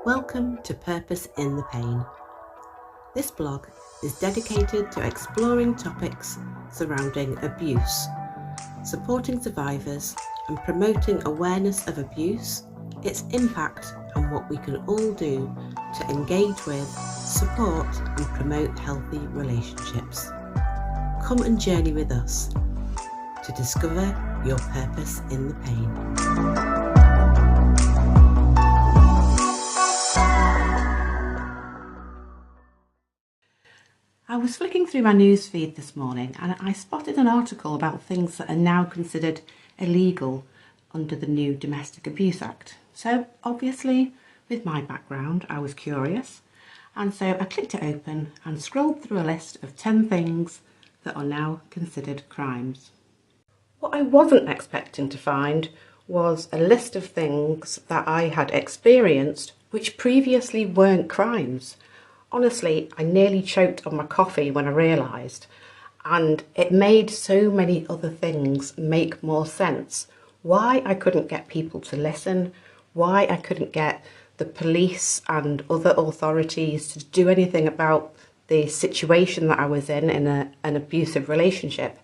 Welcome to Purpose in the Pain. This blog is dedicated to exploring topics surrounding abuse, supporting survivors and promoting awareness of abuse, its impact and what we can all do to engage with, support and promote healthy relationships. Come and journey with us to discover your purpose in the pain. I was flicking through my news feed this morning and I spotted an article about things that are now considered illegal under the new Domestic Abuse Act. So obviously, with my background, I was curious, and so I clicked it open and scrolled through a list of 10 things that are now considered crimes. What I wasn't expecting to find was a list of things that I had experienced which previously weren't crimes. Honestly, I nearly choked on my coffee when I realised, and it made so many other things make more sense. Why I couldn't get people to listen, why I couldn't get the police and other authorities to do anything about the situation that I was in an abusive relationship.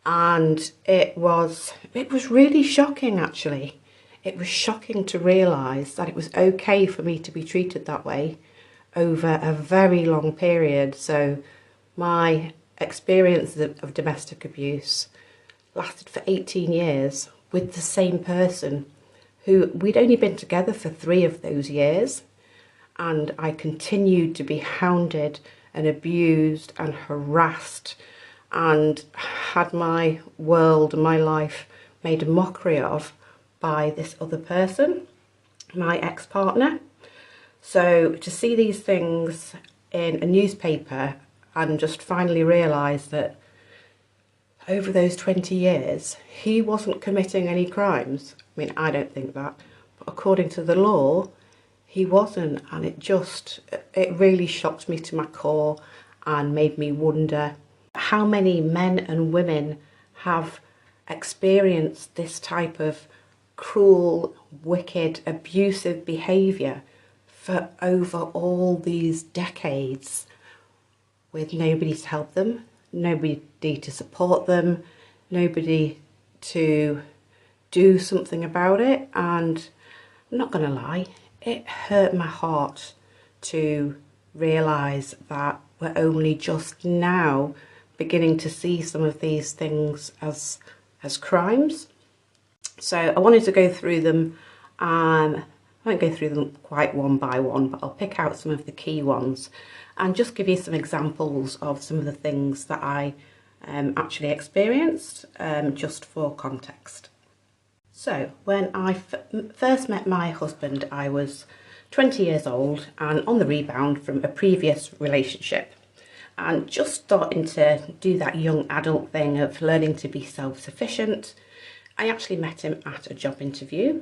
And it was really shocking, actually. It was shocking to realise that it was okay for me to be treated that way over a very long period. So my experience of domestic abuse lasted for 18 years with the same person who we'd only been together for 3 of those years. And I continued to be hounded and abused and harassed and had my world and my life made a mockery of by this other person, my ex-partner. So to see these things in a newspaper and just finally realise that over those 20 years, he wasn't committing any crimes. I mean, I don't think that, but according to the law, he wasn't. And it really shocked me to my core and made me wonder how many men and women have experienced this type of cruel, wicked, abusive behaviour for over all these decades, with nobody to help them, nobody to support them, nobody to do something about it. And I'm not going to lie, it hurt my heart to realise that we're only just now beginning to see some of these things as crimes. So I wanted to go through them. I won't go through them quite one by one, but I'll pick out some of the key ones and just give you some examples of some of the things that I actually experienced, just for context. So when I first met my husband, I was 20 years old and on the rebound from a previous relationship, and just starting to do that young adult thing of learning to be self-sufficient. I actually met him at a job interview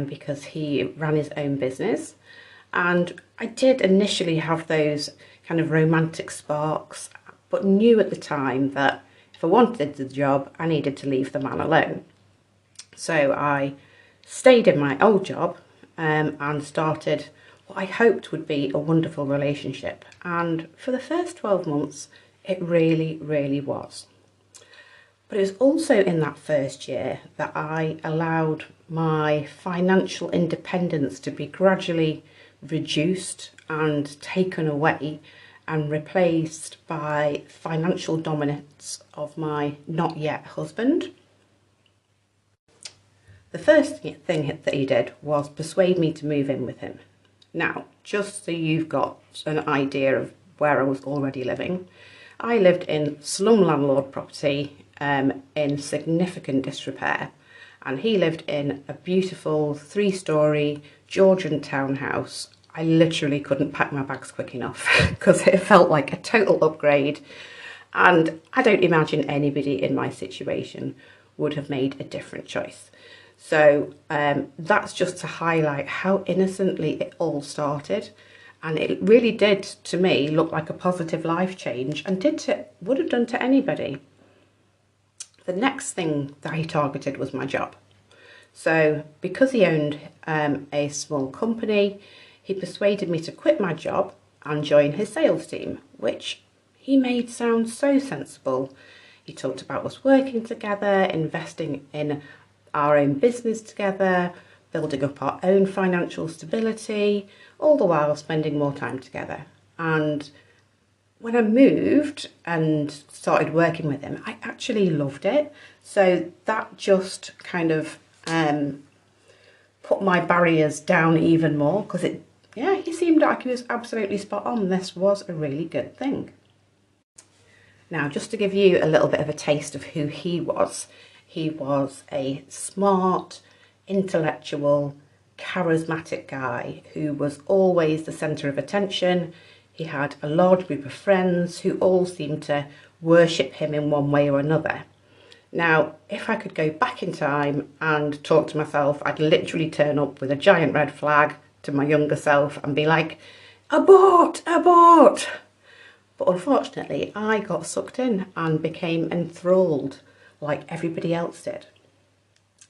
because he ran his own business, and I did initially have those kind of romantic sparks, but knew at the time that if I wanted the job, I needed to leave the man alone. So I stayed in my old job and started what I hoped would be a wonderful relationship. And for the first 12 months, it really, really was. But it was also in that first year that I allowed my financial independence to be gradually reduced and taken away and replaced by financial dominance of my not yet husband. The first thing that he did was persuade me to move in with him. Now, just so you've got an idea of where I was already living, I lived in slum landlord property in significant disrepair, and he lived in a beautiful 3-storey Georgian townhouse. I literally couldn't pack my bags quick enough because it felt like a total upgrade, and I don't imagine anybody in my situation would have made a different choice. So that's just to highlight how innocently it all started, and it really did, to me, look like a positive life change, and would have done to anybody. The next thing that he targeted was my job. So because he owned a small company, he persuaded me to quit my job and join his sales team, which he made sound so sensible. He talked about us working together, investing in our own business together, building up our own financial stability, all the while spending more time together. And when I moved and started working with him, I actually loved it. So that just kind of put my barriers down even more, because he seemed like he was absolutely spot on. This was a really good thing. Now, just to give you a little bit of a taste of who he was a smart, intellectual, charismatic guy who was always the centre of attention. He had a large group of friends who all seemed to worship him in one way or another. Now, if I could go back in time and talk to myself, I'd literally turn up with a giant red flag to my younger self and be like, abort, abort. But unfortunately, I got sucked in and became enthralled like everybody else did.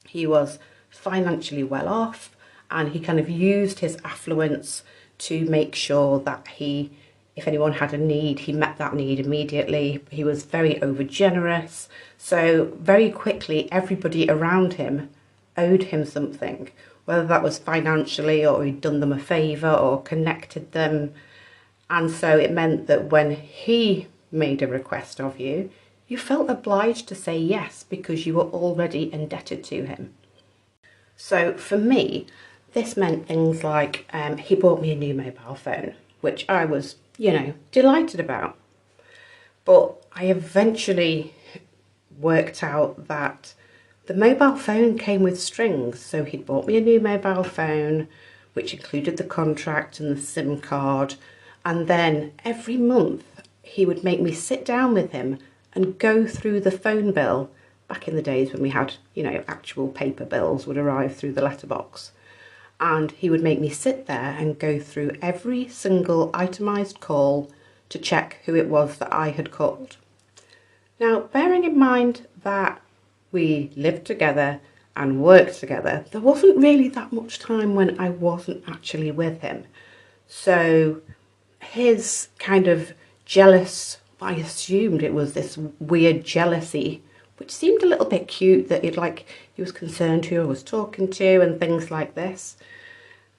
He was financially well off, and he kind of used his affluence to make sure that if anyone had a need, he met that need immediately. He was very overgenerous. So very quickly, everybody around him owed him something, whether that was financially or he'd done them a favour or connected them. And so it meant that when he made a request of you, you felt obliged to say yes because you were already indebted to him. So for me, this meant things like he bought me a new mobile phone, which I was, delighted about. But I eventually worked out that the mobile phone came with strings. So he'd bought me a new mobile phone, which included the contract and the SIM card. And then every month he would make me sit down with him and go through the phone bill. Back in the days when we had, actual paper bills would arrive through the letterbox. And he would make me sit there and go through every single itemised call to check who it was that I had called. Now, bearing in mind that we lived together and worked together, there wasn't really that much time when I wasn't actually with him. So his kind of I assumed it was this weird jealousy, which seemed a little bit cute, that he was concerned who I was talking to and things like this.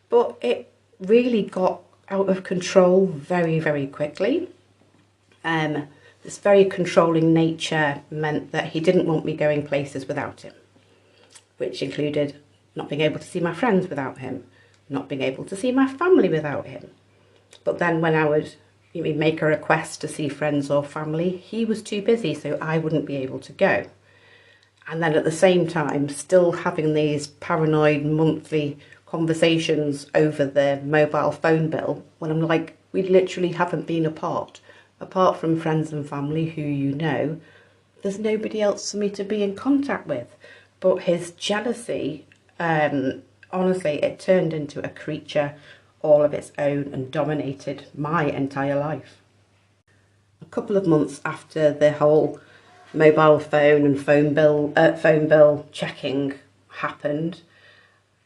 But it really got out of control very, very quickly. This very controlling nature meant that he didn't want me going places without him, which included not being able to see my friends without him, not being able to see my family without him. But then when I would make a request to see friends or family, he was too busy, so I wouldn't be able to go. And then at the same time, still having these paranoid monthly conversations over the mobile phone bill, when I'm like, we literally haven't been apart from friends and family who there's nobody else for me to be in contact with. But his jealousy, honestly, it turned into a creature all of its own and dominated my entire life. A couple of months after the whole mobile phone and phone bill checking happened,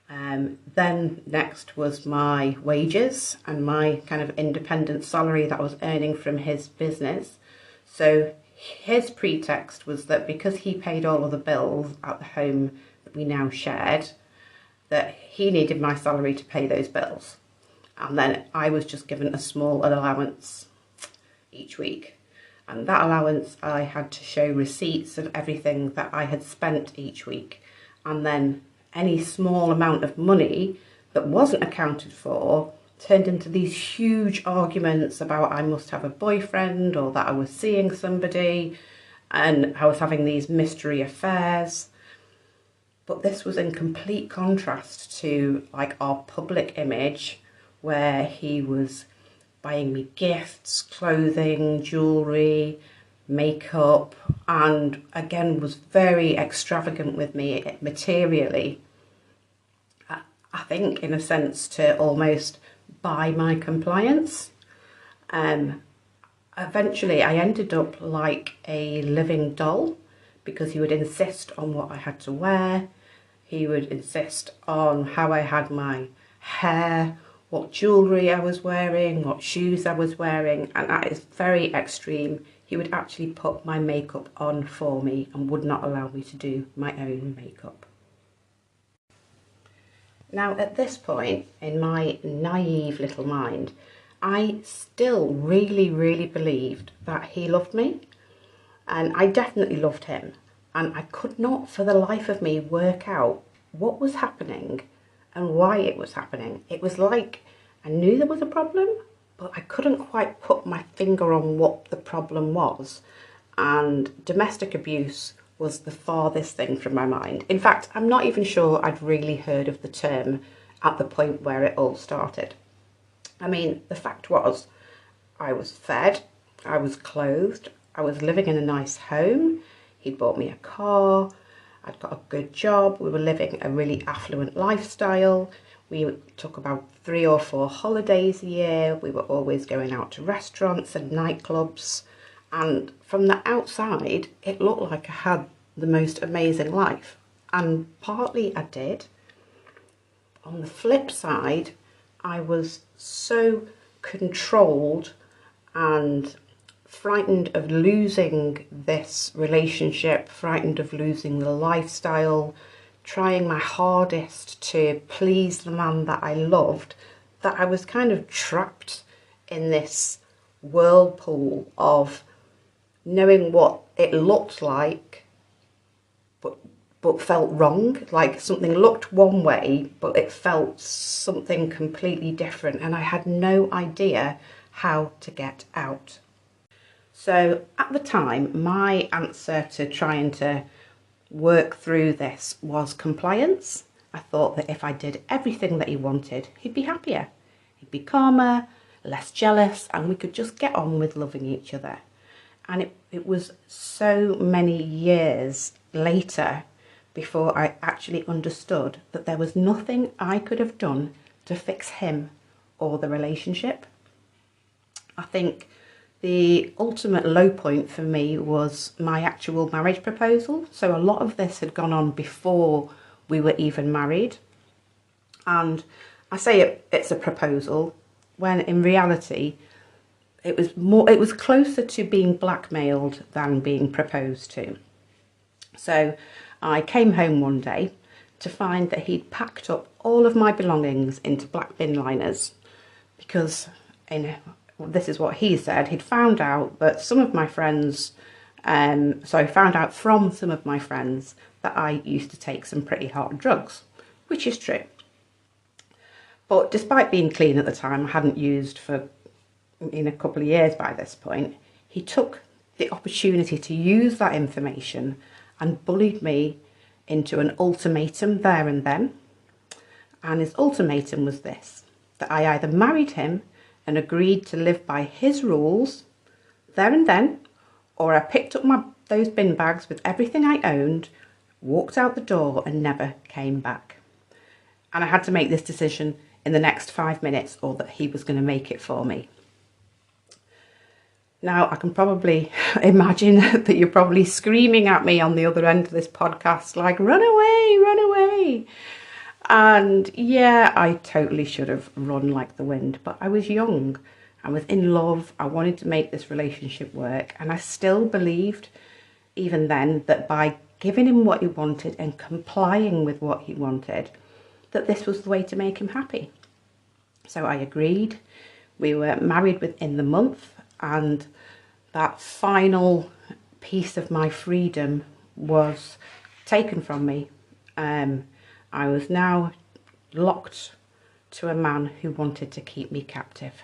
then next was my wages and my kind of independent salary that I was earning from his business. So his pretext was that because he paid all of the bills at the home that we now shared, that he needed my salary to pay those bills. And then I was just given a small allowance each week. And that allowance, I had to show receipts of everything that I had spent each week. And then any small amount of money that wasn't accounted for turned into these huge arguments about I must have a boyfriend, or that I was seeing somebody and I was having these mystery affairs. But this was in complete contrast to our public image, where he was buying me gifts, clothing, jewellery, makeup, and again was very extravagant with me materially. I think in a sense to almost buy my compliance. Eventually I ended up like a living doll, because he would insist on what I had to wear. He would insist on how I had my hair, what jewellery I was wearing, what shoes I was wearing, and that is very extreme. He would actually put my makeup on for me and would not allow me to do my own makeup. Now, at this point, in my naive little mind, I still really believed that he loved me, and I definitely loved him, and I could not for the life of me work out what was happening and why it was happening. It was like I knew there was a problem, but I couldn't quite put my finger on what the problem was, and domestic abuse was the farthest thing from my mind. In fact, I'm not even sure I'd really heard of the term at the point where it all started. I mean, the fact was, I was fed, I was clothed, I was living in a nice home, he'd bought me a car, I'd got a good job, we were living a really affluent lifestyle, we took about 3 or 4 holidays a year, we were always going out to restaurants and nightclubs, and from the outside it looked like I had the most amazing life, and partly I did. On the flip side, I was so controlled and frightened of losing this relationship, frightened of losing the lifestyle, trying my hardest to please the man that I loved, that I was kind of trapped in this whirlpool of knowing what it looked like but felt wrong. Like something looked one way but it felt something completely different, and I had no idea how to get out. So at the time, my answer to trying to work through this was compliance. I thought that if I did everything that he wanted, he'd be happier, he'd be calmer, less jealous, and we could just get on with loving each other. And it was so many years later before I actually understood that there was nothing I could have done to fix him or the relationship. I think the ultimate low point for me was my actual marriage proposal. So a lot of this had gone on before we were even married. And I say it's a proposal when in reality it was closer to being blackmailed than being proposed to. So I came home one day to find that he'd packed up all of my belongings into black bin liners because this is what he said, he'd found out that some of my friends, found out from some of my friends that I used to take some pretty hard drugs, which is true. But despite being clean at the time, I hadn't used for in a couple of years by this point, he took the opportunity to use that information and bullied me into an ultimatum there and then. And his ultimatum was this, that I either married him and agreed to live by his rules there and then, or I picked up those bin bags with everything I owned, walked out the door and never came back. And I had to make this decision in the next 5 minutes, or that he was going to make it for me. Now, I can probably imagine that you're probably screaming at me on the other end of this podcast, like, run away, run away. And yeah, I totally should have run like the wind, but I was young, I was in love, I wanted to make this relationship work, and I still believed, even then, that by giving him what he wanted and complying with what he wanted, that this was the way to make him happy. So I agreed. We were married within the month, and that final piece of my freedom was taken from me. I was now locked to a man who wanted to keep me captive.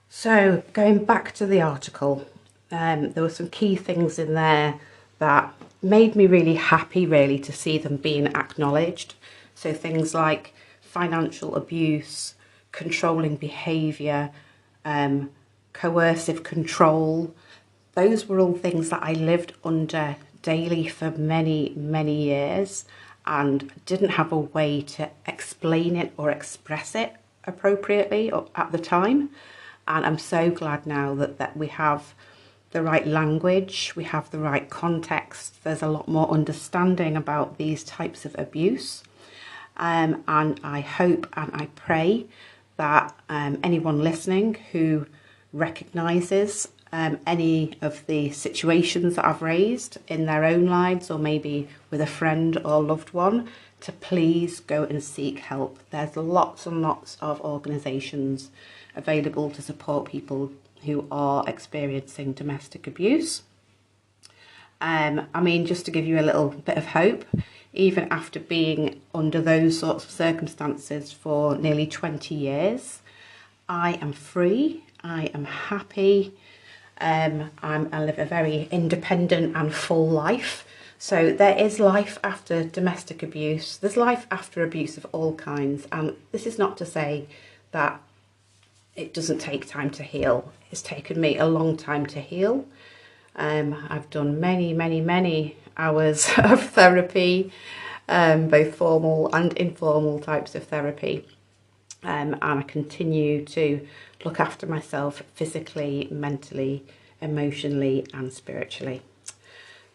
So going back to the article, there were some key things in there that made me really happy, really, to see them being acknowledged. So things like financial abuse, controlling behaviour, coercive control. Those were all things that I lived under daily for many, many years and didn't have a way to explain it or express it appropriately at the time. And I'm so glad now that we have the right language, we have the right context, there's a lot more understanding about these types of abuse. And I hope and I pray that anyone listening who recognises any of the situations that I've raised in their own lives, or maybe with a friend or loved one, to please go and seek help. There's lots and lots of organisations available to support people who are experiencing domestic abuse. I mean, just to give you a little bit of hope, even after being under those sorts of circumstances for nearly 20 years, I am free, I am happy, I live a very independent and full life. So there is life after domestic abuse, there's life after abuse of all kinds, and this is not to say that it doesn't take time to heal. It's taken me a long time to heal. I've done many hours of therapy, both formal and informal types of therapy. And I continue to look after myself physically, mentally, emotionally and spiritually.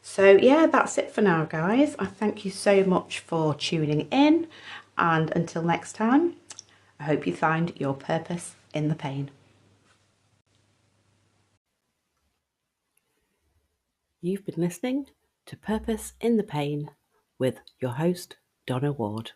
So yeah, that's it for now, guys. I thank you so much for tuning in, and until next time, I hope you find your purpose in the pain. You've been listening to Purpose in the Pain with your host, Donna Ward.